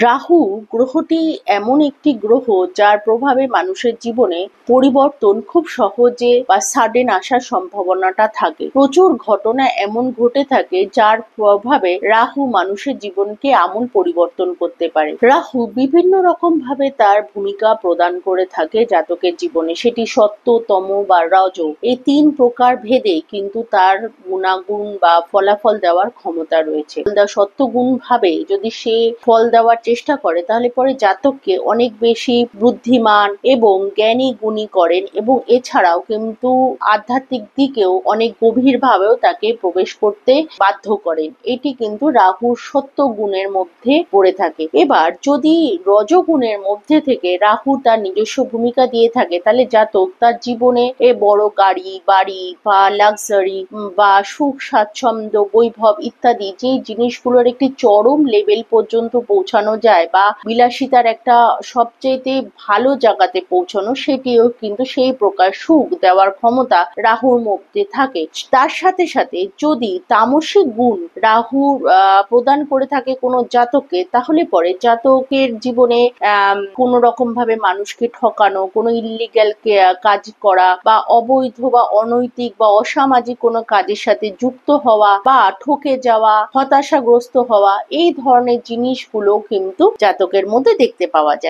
রাহু গ্রহটি এমন একটি গ্রহ যার প্রভাবে মানুষের জীবনে পরিবর্তন খুব সহজে বা সাডেন আসার সম্ভাবনাটা থাকে। প্রচুর ঘটনা এমন ঘটে থাকে যার প্রভাবে রাহু মানুষের জীবনকে আমূল পরিবর্তন করতে পারে। রাহু বিভিন্ন রকম ভাবে তার ভূমিকা প্রদান করে থাকে জাতকের জীবনে, সেটি সত্য, তম বা রজ, এই তিন প্রকার ভেদে কিন্তু তার গুণাগুণ বা ফলাফল দেওয়ার ক্ষমতা রয়েছে। সত্য গুণ ভাবে যদি সে ফল দেওয়ার চেষ্টা করে তাহলে পরে জাতককে অনেক বেশি বুদ্ধিমান এবং জ্ঞানী গুণী করেন, এবং এছাড়াও কিন্তু আধ্যাত্মিক দিকেও অনেক গভীর ভাবেও তাকে প্রবেশ করতে বাধ্য করেন। এটি কিন্তু রাহুর সত্য গুণের মধ্যে পড়ে থাকে। এবার যদি রজগুণের মধ্যে থেকে রাহু তার নিজস্ব ভূমিকা দিয়ে থাকে তাহলে জাতক তার জীবনে বড় গাড়ি, বাড়ি বা লাক্সারি বা সুখ স্বাচ্ছন্দ্য, বৈভব ইত্যাদি যে জিনিসগুলোর একটি চরম লেভেল পর্যন্ত পৌঁছানো যায় বা বিলাসিতার একটা সবচেয়ে ভালো জায়গাতে পৌঁছানো, সেটিও কিন্তু সেই প্রকার সুখ দেওয়ার ক্ষমতা রাহুর মধ্যে থাকে। তার সাথে সাথে যদি তামসিক গুণ রাহু প্রদান করে থাকে কোনো জাতককে, তাহলে পরে জাতকের জীবনে কোনো রকম ভাবে মানুষকে ঠকানো, কোনো ইল্লিগ্যাল কাজ করা বা অবৈধ বা অনৈতিক বা অসামাজিক কোনো কাজের সাথে যুক্ত হওয়া বা ঠকে যাওয়া, হতাশাগ্রস্ত হওয়া, এই ধরনের জিনিসগুলো কিন্তু জাতকের মধ্যে দেখতে পাওয়া যায়।